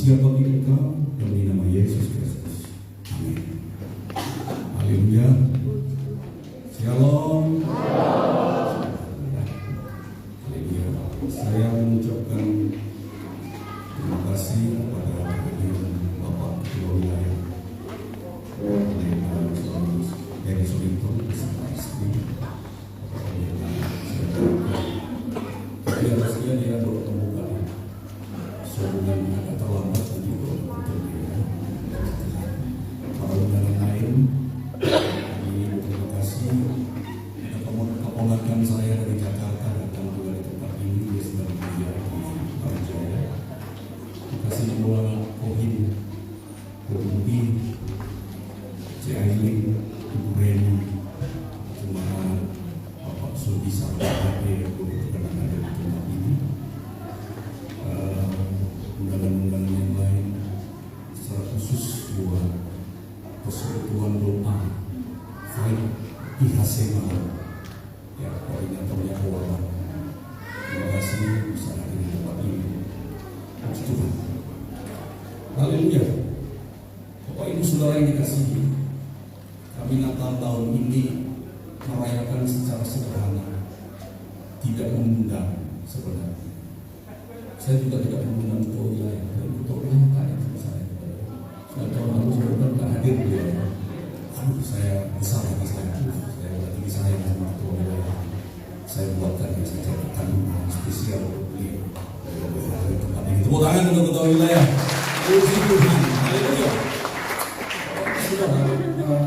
Siapa engkau demi nama Yesus Kristus. Amin. Haleluya. Shalom. Haleluya. Saya mengucapkan terima kasih kepada Bapak Ketua Wilayah dari Solinton beserta istri. Tapi harusnya dia bertemu kali. Soalnya agak terlambat nanti para undangan lain. Terima kasih. Ada keponakan saya dari Jakarta datang juga di tempat ini. Dia sedang kuliah di Barjaya. Terima kasih semua Kohim, Kohimbi, Cailing, Ibu Reni, Jemaat Bapak Sudi Sarjana yang berkenan ada di tempat ini. Undangan-undangan yang lain secara khusus buat persekutuan doa Faith IHC Malang ya, koordinatornya Kawalan. Terima kasih bisa hadir di tempat ini. Puji Tuhan. Haleluya. Bapak Ibu Saudara yang dikasihi, kami Natal tahun ini merayakan secara sederhana, tidak mengundang sebenarnya. Saya juga tidak mengundang ketua wilayah, dan ketua wilayah tanya sama saya. Sudah tahun lalu saya sudah tidak hadir dia. Aduh, saya besar hati saya berarti saya sama ketua wilayah. Saya buatkan yang saya catatan spesial untuk beliau. Dari tempat ini. Tepuk tangan untuk ketua wilayah. Puji Tuhan. Haleluya. Saudara,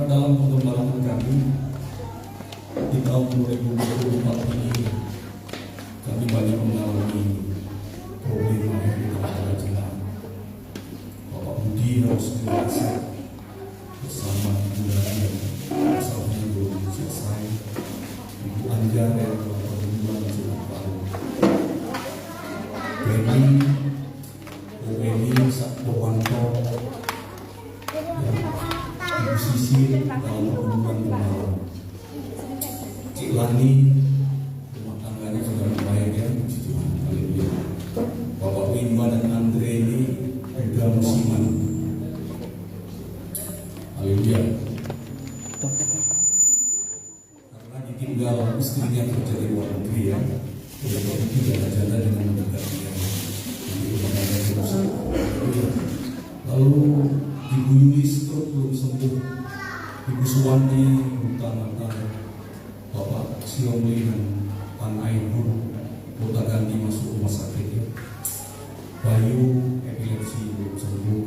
dalam pengembaraan kami di tahun 2024 ini, kami banyak mengalami problema yang kita rasakan. Bapak Budi harus berasa bersama Bunda yang masalahnya belum selesai. Ibu Anjar yang beberapa bulan sudah tahu. Beni Sakbowanto, Ibu Sisi dalam hubungan kemarin. Cik Lani rumah tangganya sudah membaik ya, puji Tuhan. Haleluya. Bapak Wimba dan Andre ini juga musiman. Haleluya. Karena ditinggal istrinya kerja di luar negeri ya, jadi itu jaga-jaga dengan mendekati dia. Lalu Ibu Yulis belum sembuh. Ibu Suwandi utama Bapak Siomli dan Pan Aibun Kota Ganti masuk rumah sakit ya. Bayu epilepsi belum sembuh.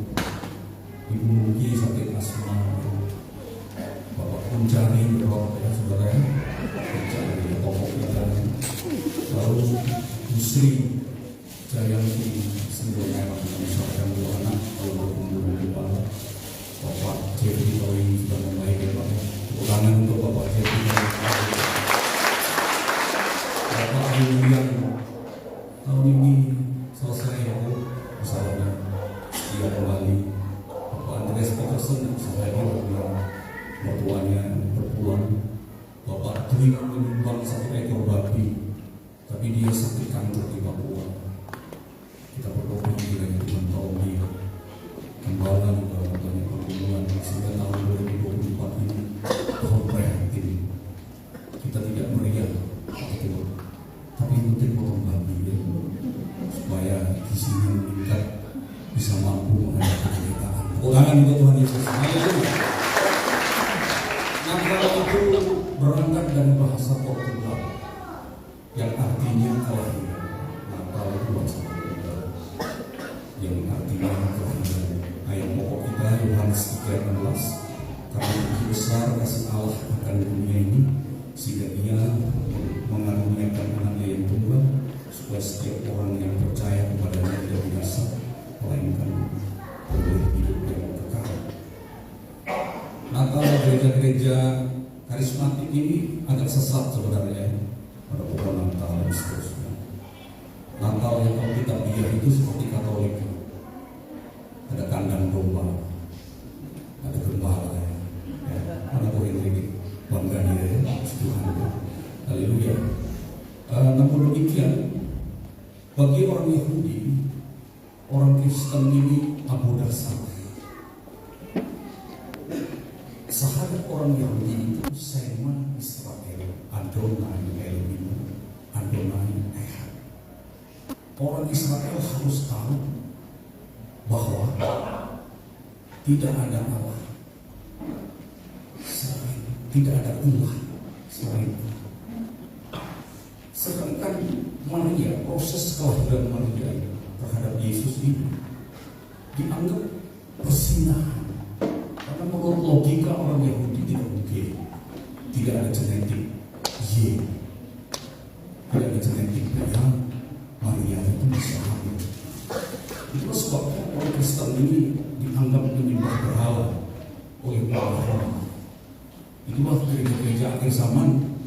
Ibu Mugi sakit asma. Bapak Pencari berapa ya saudara ya? Pencari pokok kita. Lalu Musri Jayanti sendiri misalkan dua anak kalau berkumpul di bawah. Bapak Jeffrey kalau ini sudah membaik ya Pak. Ulangan untuk Bapak Jeffrey. Bapak Julian tahun ini selesai ya misalnya dia kembali. Bapak Andreas Peterson sampai dia mertuanya berpulang. Bapak Dwi menyumbang 1 ekor babi, tapi dia sakit kanker di Papua. Kita berdoa kiranya Tuhan tolong dia kembali dalam banyak pergumulan sehingga tahun 2024 ini tahun prihatin. Kita tidak meriah gereja-gereja karismatik ini agak sesat sebenarnya pada pohon Natal dan seterusnya. Natal yang kalau kita lihat itu seperti Katolik, ada kandang domba, ada gembala, ya. Ada poin ini bangga dia, Tuhan, haleluya. Namun demikian, bagi orang Yahudi, orang Kristen ini abu dasar. Sahabat orang Yahudi itu Sema Israel, Adonai Elohim, Adonai Ehad. Orang Israel harus tahu bahwa tidak ada Allah selain, tidak ada ilah selain Allah. Sedangkan Maria, proses kelahiran Maria terhadap Yesus ini dianggap persinahan, karena menurut logika orang Yahudi tidak mungkin tidak ada genetik Y, tidak ada genetik yang Maria itu bisa hamil. Itulah sebabnya orang Kristen ini dianggap menyembah berhala oleh para ulama. Itulah gereja-gereja akhir zaman.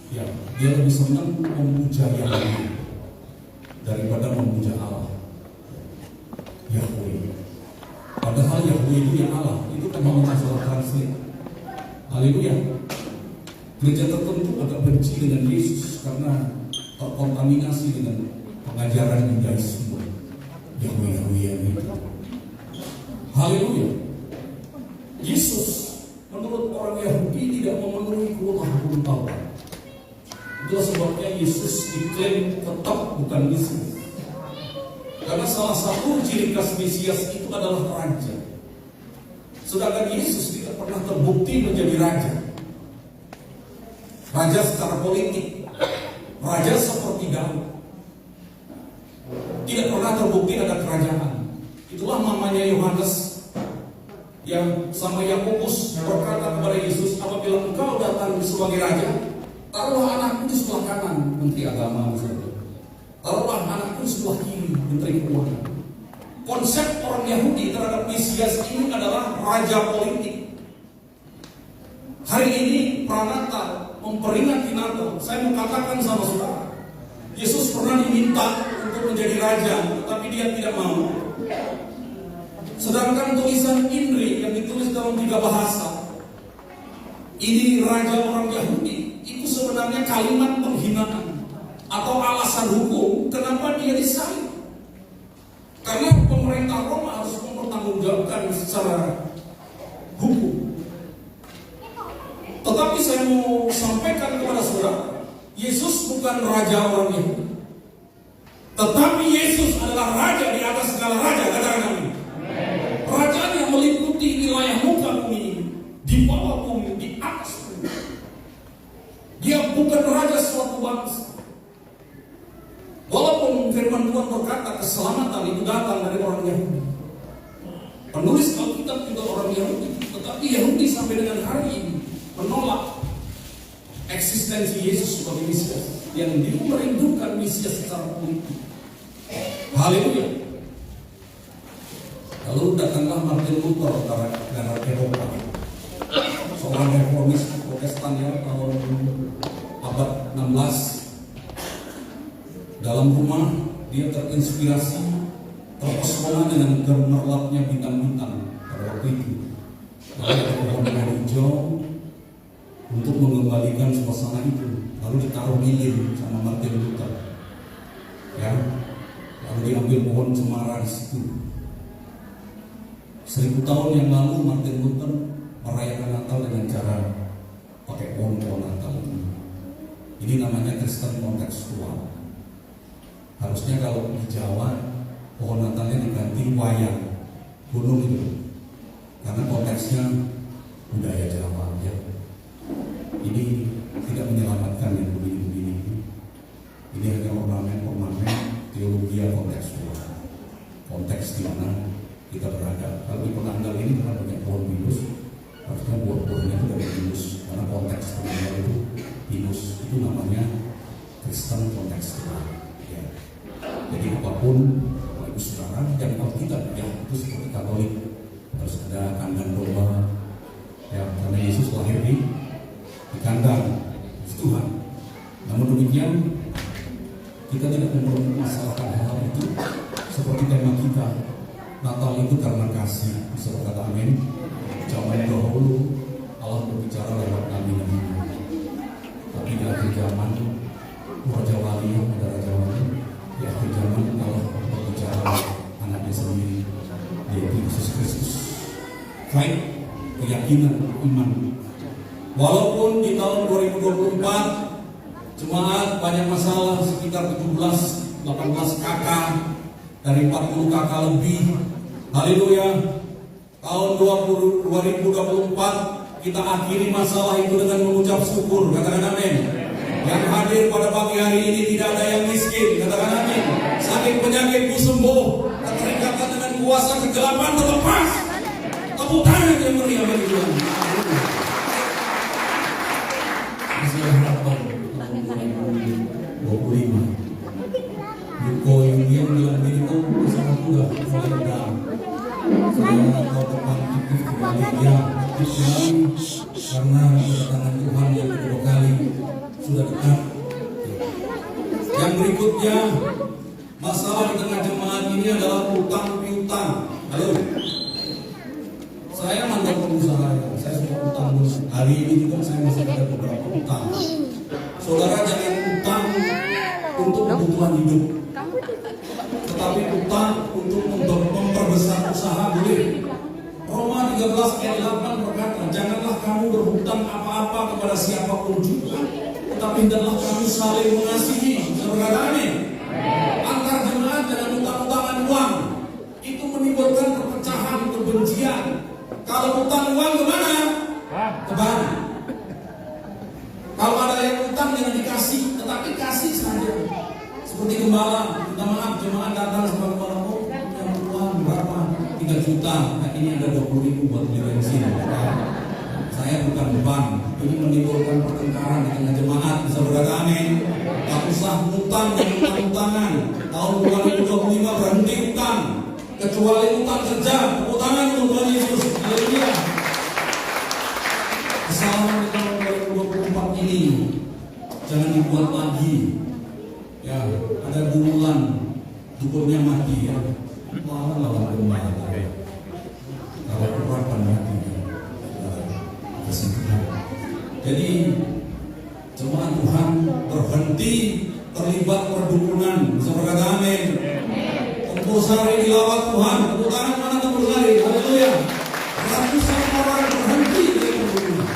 Ya, dia lebih senang memuja Yahweh daripada memuja Allah, Yahweh. Padahal Yahweh itu yang Allah, itu kan hanya masalah translate. Haleluya. Gereja tertentu agak benci dengan Yesus karena terkontaminasi dengan pengajaran Yudaisme, Yahweh itu. Haleluya. Yesus menurut orang Yahudi tidak memenuhi kebutuhan Taurat. Itulah sebabnya Yesus diklaim tetap bukan Mesias. Karena salah satu ciri khas Mesias itu adalah raja. Sedangkan Yesus tidak pernah terbukti menjadi raja. Raja secara politik, raja seperti Daud. Tidak pernah terbukti ada kerajaan. Itulah mamanya Yohanes yang sama Yakobus berkata kepada Yesus, apabila engkau datang sebagai raja, taruhlah anakku di sebelah kanan, Menteri Agama misalnya. Taruhlah anakku di sebelah kiri, Menteri Keuangan. Konsep orang Yahudi terhadap Mesias ini adalah raja politik. Hari ini Pranatal memperingati Natal. Saya mau katakan sama saudara, Yesus pernah diminta untuk menjadi raja, tetapi dia tidak mau. Sedangkan tulisan Injil yang ditulis dalam 3 bahasa, ini raja orang Yahudi, itu sebenarnya kalimat penghinaan atau alasan hukum kenapa dia disalib. Karena pemerintah Roma harus mempertanggungjawabkan secara hukum. Tetapi saya mau sampaikan kepada saudara, Yesus bukan raja orang Yahudi, tetapi Yesus adalah raja di atas segala raja. Katakan amin. Raja yang meliputi wilayah muka bumi, di bawah bumi, di atas bumi. Dia bukan raja suatu bangsa. Walaupun firman Tuhan berkata keselamatan itu datang dari orang Yahudi, penulis Alkitab juga orang Yahudi, tetapi Yahudi sampai dengan hari ini menolak eksistensi Yesus sebagai Mesias, yang dia merindukan Mesias secara politik. Haleluya. Lalu datanglah Martin Luther dari Eropa, seorang reformis Protestan yang tahun abad 16. Dalam rumah dia terinspirasi, terpesona dengan gemerlapnya bintang-bintang pada waktu itu. Lalu ada pohon hijau untuk mengembalikan suasana itu. Lalu ditaruh lilin sama Martin Luther. Ya, lalu diambil pohon cemara di situ. 1000 tahun yang lalu Martin Luther merayakan Natal dengan cara pakai pohon-pohon Natal ini. Ini namanya Kristen kontekstual. Harusnya kalau di Jawa pohon Natalnya diganti wayang gunung itu, karena konteksnya budaya Jawa ya. Ini tidak menyelamatkan yang begini-begini. Ini hanya ornamen-ornamen teologi kontekstual. Konteks di mana kita berada. Kalau di Penanggal ini kan banyak pohon pinus, harusnya buah-buahnya itu dari pinus, karena konteks Penanggal itu pinus. Itu namanya Kristen kontekstual. Ya. Jadi apapun, Bapak Ibu Saudara, yang Alkitab ya itu seperti Katolik, harus ada kandang domba, ya, karena Yesus Kita tidak mempermasalahkan hal itu. Seperti tema kita, Natal itu karena kasih. Bisa berkata amin. Zaman dahulu Allah berbicara lewat nabi-nabi. Tapi di akhir zaman Raja Wali, ada Raja Wali. Di akhir zaman Allah berbicara anaknya sendiri, yaitu Yesus Kristus. Baik, keyakinan iman. Walaupun di tahun 2024 jemaat banyak masalah, sekitar 17-18 kakak dari 40 kakak lebih. Haleluya. Tahun 2024 kita akhiri masalah itu dengan mengucap syukur. Katakan amin. Yang hadir pada pagi hari ini tidak ada yang miskin. Katakan amin. Sakit penyakitmu sembuh, keterikatan dengan kuasa kegelapan terlepas. Tepuk tangan yang meriah bagi Tuhan. Masih ada harapan. 25. Yuko yang bilang gini, kok bersama muda mulai muda. Saya kau tepat aktif kembali ya, aktif kembali karena kedatangan Tuhan yang kedua kali sudah dekat. Yang berikutnya, masalah di tengah jemaat ini adalah utang piutang. Halo, saya mantan pengusaha, saya sudah utang hari ini juga saya masih ada beberapa utang. Saudara jangan utang untuk kebutuhan hidup, tetapi utang untuk memperbesar usaha boleh. Roma 13 ayat 8 berkata, janganlah kamu berhutang apa-apa kepada siapapun juga, tetapi hendaklah kamu saling mengasihi. Berkata amin. Antar jemaat dengan utang-utangan uang itu menimbulkan perpecahan, kebencian. Kalau utang uang kemana? Ke bank. Kalau ada yang utang jangan dikasih, tetapi kasih saja. Seperti gembala, minta maaf jemaat datang sama gembala, oh yang uang berapa? 3 juta. Nah ini ada 20.000 buat beli bensin. Saya bukan beban. Ini menimbulkan pertengkaran di tengah jemaat. Bisa berkata amin. Tak usah utang dan utang-utangan. Tahun 2025 berhenti utang, kecuali utang kerja. Tepuk tangan untuk Tuhan Yesus. Haleluya. Kesalahan di tahun 2024 ini jangan dibuat lagi. Ya, ada bulan dukunnya mati ya. Lawan gembala. Kalau kurang mati. Jadi jemaat Tuhan berhenti terlibat perdukunan. Bisa berkata amin. Tempur sari dilawat Tuhan. Tepuk tangan mana tempur sari? Haleluya. Ratusan orang berhenti dari perdukunan.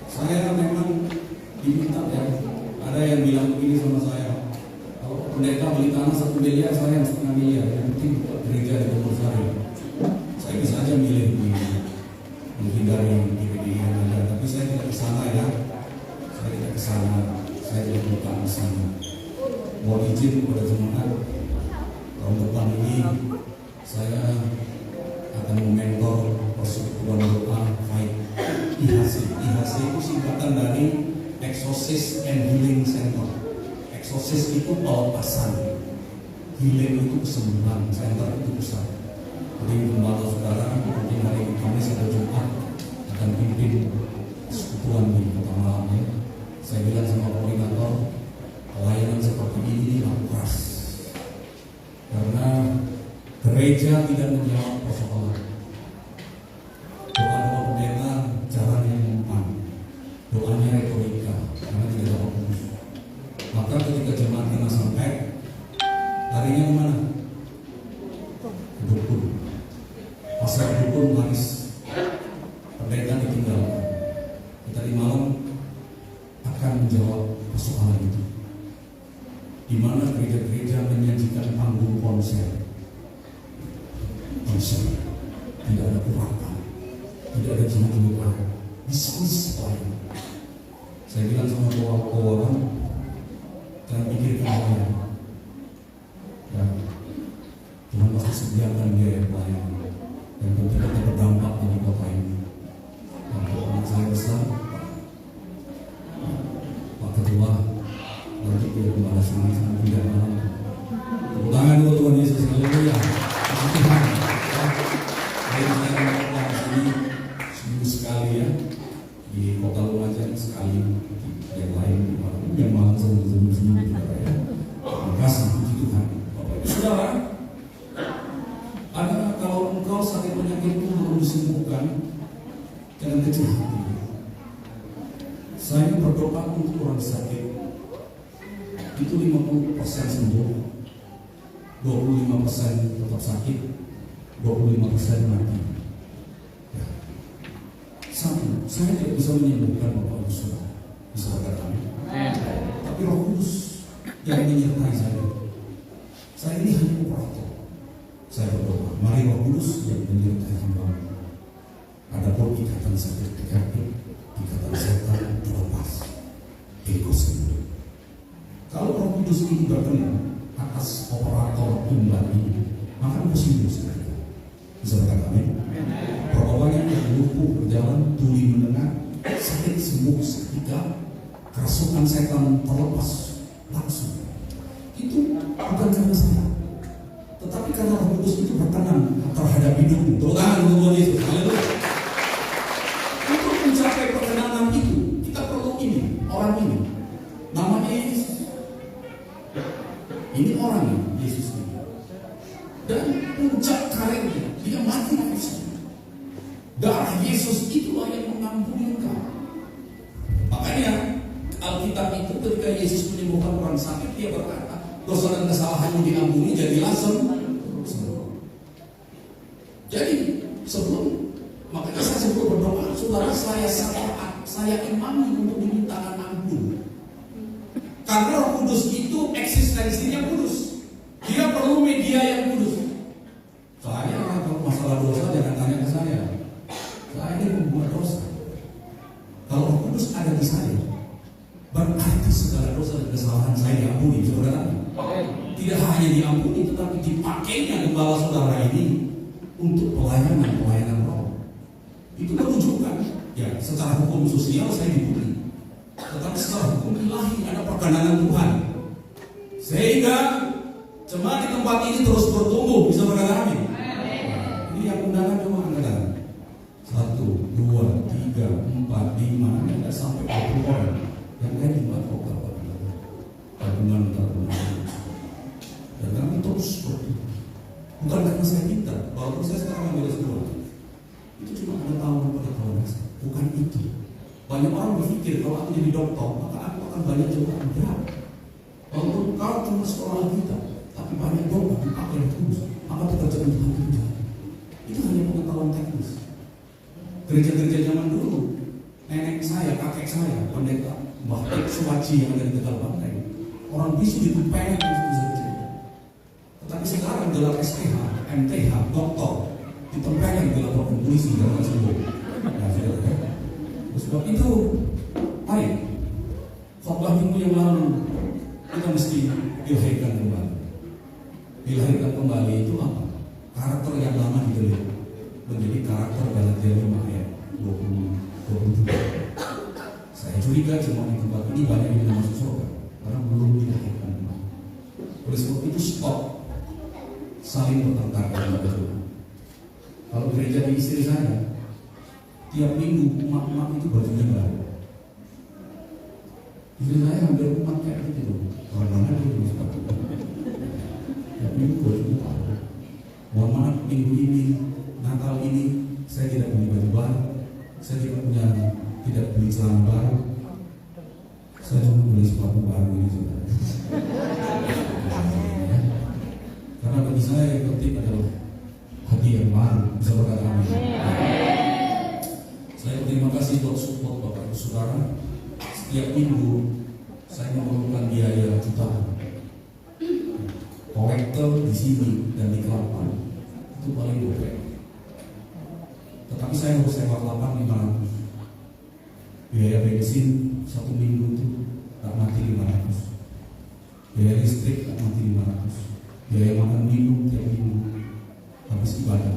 Saya memang diminta ya. Ada yang bilang begini sama saya. Kalau pendeta beli tanah 1 miliar, saya yang 1,5 miliar. Yang penting gereja di tempur sari. Saya bisa aja milih menghindari DVD yang ada, tapi saya tidak kesana ya. Saya tidak kesana. Saya tidak bukan kesana. Mohon izin kepada jemaat, tahun depan ini saya akan mementor persekutuan doa Fight IHC. IHC itu singkatan dari Exorcist and Healing Center. Exorcist itu pelepasan, healing itu kesembuhan, center itu pusat. Jadi gembala saudara, mungkin hari Kamis atau Jumat akan pimpin persekutuan di kota Malang ya. Saya bilang sama koordinator, pelayanan seperti ini keras, karena gereja tidak menjawab persoalan. Doa-doa pendeta caranya mempan, doanya retorika, karena tidak dapat fokus. Maka ketika jemaat kita sampai, larinya kemana? Ke dukun. Pasar dukun laris, pendeta ditinggalkan. Kita di malam akan menjawab persoalan itu. Di mana gereja-gereja menyajikan panggung konser, tidak ada kuratan, tidak ada jemaat, bisnis lain. Saya bilang sama kawan-kawan, jangan pikirkan lain. Ya, Tuhan pasti sediakan biaya pelayanan yang tentunya berdampak di kota ini. Untuk anak saya besar, Pak Ketua, nanti dia kembali sama tidak malam. Tepuk tangan dulu Tuhan Yesus, haleluya. Tuhan, saya datang ke sini seminggu sekali ya, di kota Lumajang sekali, yang lain di mana langsung senyum-senyum saudara ya. Terima kasih puji Tuhan. Bapak Ibu Saudara, ada kalau engkau sakit penyakit itu belum disembuhkan, jangan kecil hati. Saya berdoa untuk orang sakit itu 50% sembuh, 25% tetap sakit, 25% mati. Ya. Satu, saya tidak bisa menyembuhkan Bapak Ibu Saudara, bisa kami. Tapi Roh Kudus yang menyertai saya. Saya ini hanya operator. Saya berdoa, mari Roh Kudus yang menyertai hamba. Adapun ikatan sakit penyakit, ikatan setan terlepas, ego sembuh. Kalau Roh Kudus ini berkenan atas operator tunggal ini, maka sembuh sekali. Bisa berkata amin. Berapa banyak yang lumpuh berjalan, tuli mendengar, sakit sembuh seketika, kerasukan setan terlepas langsung. Itu bukan karena saya, tetapi karena Roh Kudus itu berkenan terhadap hidupmu. Tepuk tangan untuk Tuhan Yesus. Haleluya. Untuk mencapai perkenanan itu, kita perlu ini, orang ini. Namanya Yesus. Ini orang ini, Yesus ini. Dan puncak karirnya, dia mati di sana. Darah Yesus itulah yang mengampuni engkau. Makanya Alkitab itu ketika Yesus menyembuhkan orang sakit, dia berkata, dosa dan kesalahanmu diampuni, jadilah sembuh. Jadi sebelum, makanya saya sebelum berdoa, saudara saya imami untuk dimintakan ampun. Karena Roh Kudus itu eksistensinya kudus, dia perlu media yang kudus. Saya kalau masalah dosa jangan tanya ke saya. Saya ini membuat dosa. Kalau Roh Kudus ada di saya, berarti segala dosa dan kesalahan saya diampuni, saudara. Tidak hanya diampuni, tetapi dipakainya gembala saudara ini untuk pelayanan roh. Itu menunjukkan, ya secara hukum sosial saya dibully, tetapi secara hukum ilahi ada perkenanan Tuhan, sehingga jemaat di tempat ini terus bertumbuh. Bisa berkata amin. Ini yang undangan cuma angkatan 1, 2, 3, 4, 5, tidak sampai 20 orang. Yang lain cuma tabungan. Dan kami terus bertumbuh. Bukan karena saya minta, walaupun saya sekarang ambil sekolah, itu cuma ada tahun pada tahun. Bukan itu. Banyak orang berpikir kalau aku jadi dokter, maka aku akan banyak jemaat. Berat. Walaupun kau cuma sekolah kita, tapi banyak doa dipakai terus, maka pekerjaan Tuhan kita. Itu hanya pengetahuan teknis. Gereja-gereja zaman dulu, nenek saya, kakek saya, pendeta Mbah Tek Suwaji yang ada di Tegal Banteng, orang bisu ditempelin di gereja. Tetapi sekarang gelar STH, MTH, doktor ditempelin gelar dokter polisi dan sembuh. Nah, saudara, sebab itu, mari khotbah minggu yang lalu kita mesti dilahirkan kembali. Dilahirkan kembali itu apa? Karakter yang lama didelik menjadi karakter Galatia 5 ayat 27. Saya curiga cuma di tempat ini banyak yang masuk surga karena belum dilahirkan kembali. Oleh sebab itu stop saling bertengkar dengan Tuhan. Kalau gereja di istri saya, tiap minggu umat-umat itu bajunya baru. Istri saya hampir umat kayak gitu. Orang-orang itu sepatu. Tiap minggu bajunya baru. Mohon maaf, minggu ini, Natal ini, saya tidak beli baju baru. Saya tidak beli celana baru. Saya cuma beli sepatu baru ini saudara. Karena bagi saya yang penting adalah hati yang baru. Bisa berkata amin. Saya berterima kasih buat support Bapak Ibu Saudara. Setiap minggu saya memerlukan biaya jutaan. Kolektor di sini dan di Kelapa itu paling gopek. Tetapi saya harus sewa Kelapa 500. Biaya bensin 1 minggu itu tak mati 500. Biaya listrik tak mati 500. Biaya makan minum tiap minggu habis ibadah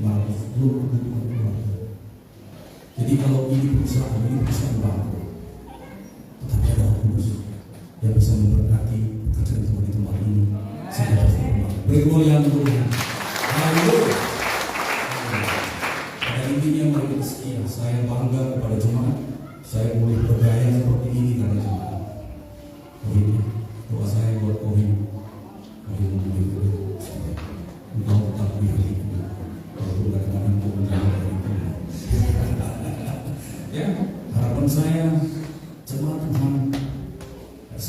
500. Belum kebutuhan keluarga. Jadi kalau ini perusahaan baru, tetapi ada Roh Kudus yang bisa memberkati pekerjaan Tuhan di tempat ini. Saya dapat berdoa. Bergolong Tuhan. Haleluya. Pada intinya mari kita setia. Saya bangga kepada jemaat. Saya boleh berdaya seperti ini karena jemaat.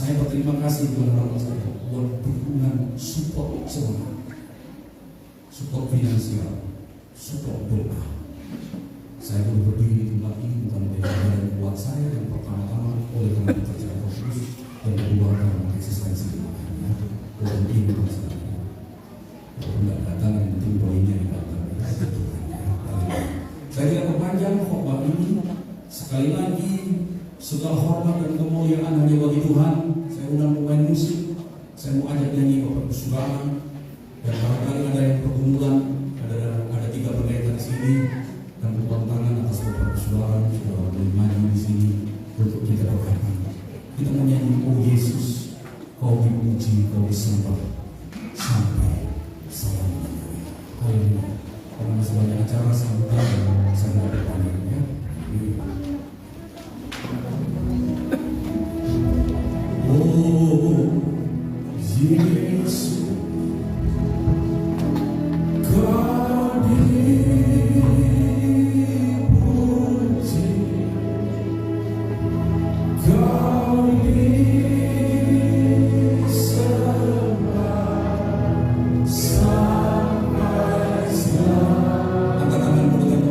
Saya berterima kasih kepada orang saya buat dukungan support semua, support finansial, support doa. Saya boleh berdiri di tempat ini bukan dari buat saya yang pertama-tama oleh karena percaya Kristus dan kedua karena eksistensi Tuhannya. Bukan ini bukan saya. Kalau tidak datang yang penting doanya datang. Saya tidak berpanjang khotbah ini. Sekali lagi segala hormat dan kemuliaan hanya bagi Tuhan. Saya undang pemain musik. Saya mau ajak nyanyi Bapak Saudara. Dan barangkali ada yang pergumulan, ada 3 pendeta di sini. Dan tepuk tangan atas Bapak Saudara sudah menyanyi di sini untuk kita doakan. Kita menyanyi, oh Yesus, kau dipuji, kau disembah sampai selamanya. Haleluya. Karena masih banyak acara sambutan dan saya mau berpanjang ya. Oh Yesus, kau dipuji, kau disembah sampai selamanya. Angkat tangan mulut.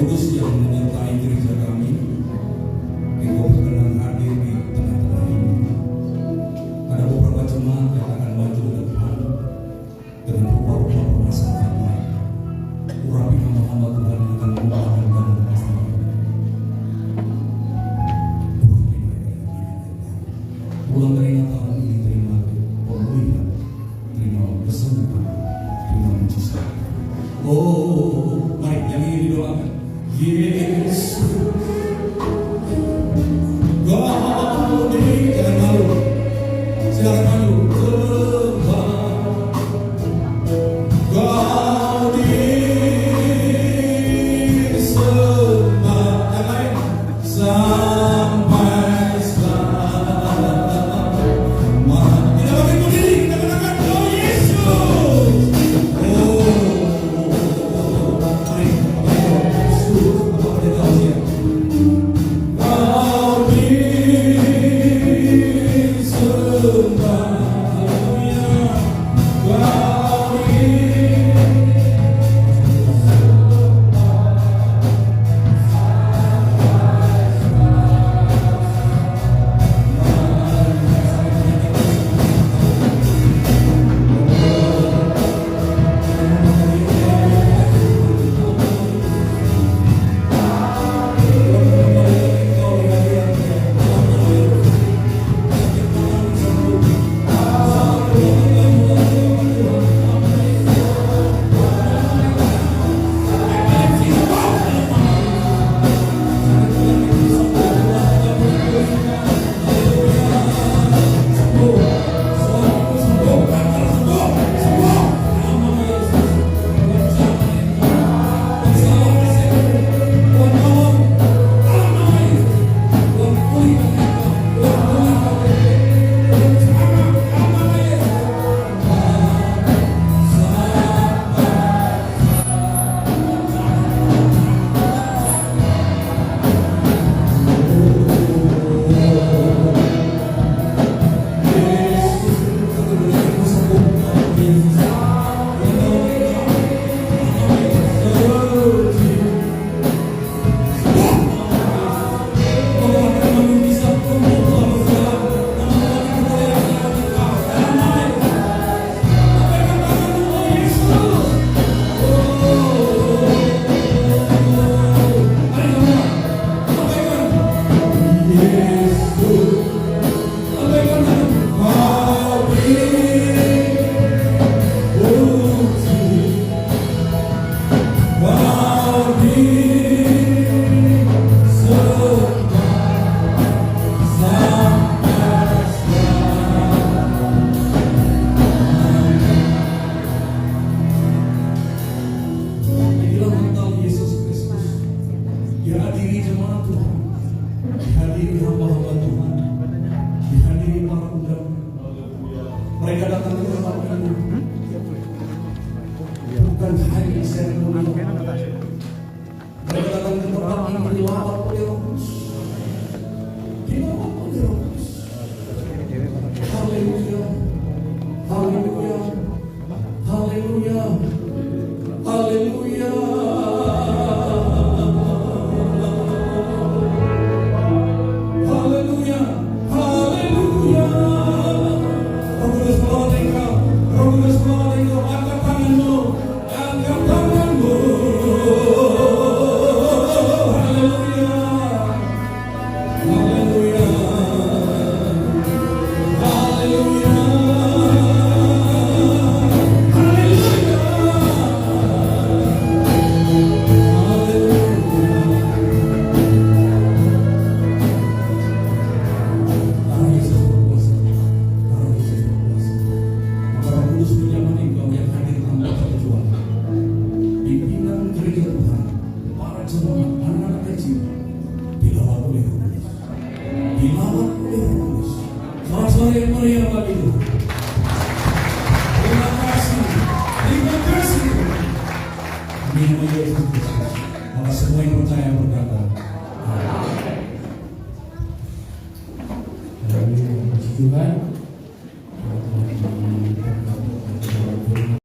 Kudus yang menyertai gereja kami, Engkau berkenan hadir di tengah-tengah ini. Ada beberapa jemaat yang akan maju ke depan dengan rupa-rupa permasalahannya. Urapi hamba-hamba Tuhan yang akan membawakan dalam masalah ini. Pulang dari Natal ini terima pemulihan, terima kesembuhan, terima mujizat. Oh, mari yang ini didoakan. Yesus, kau di jangan malu, silakan malu. Kau disembah, yang lain sampai selamanya. Kita bagi berdiri, kita katakan, oh Yesus. Oh, mari. Tuhan, dihadiri hamba-hamba Tuhan, dihadiri para undang. Mereka datang ke tempat ini bukan hanya seremoni. Mereka datang ke tempat ini dilawat oleh Roh Kudus. Dilawat oleh Roh Kudus. Haleluya, haleluya, haleluya, haleluya. Haleluya, haleluya. Roh Kudus menolong engkau, Roh Kudus menolong engkau. Angkat tanganmu, angkat tanganmu. Haleluya, haleluya, haleluya, dilawat oleh Roh Kudus. Selamat sore, meriah bagi Tuhan.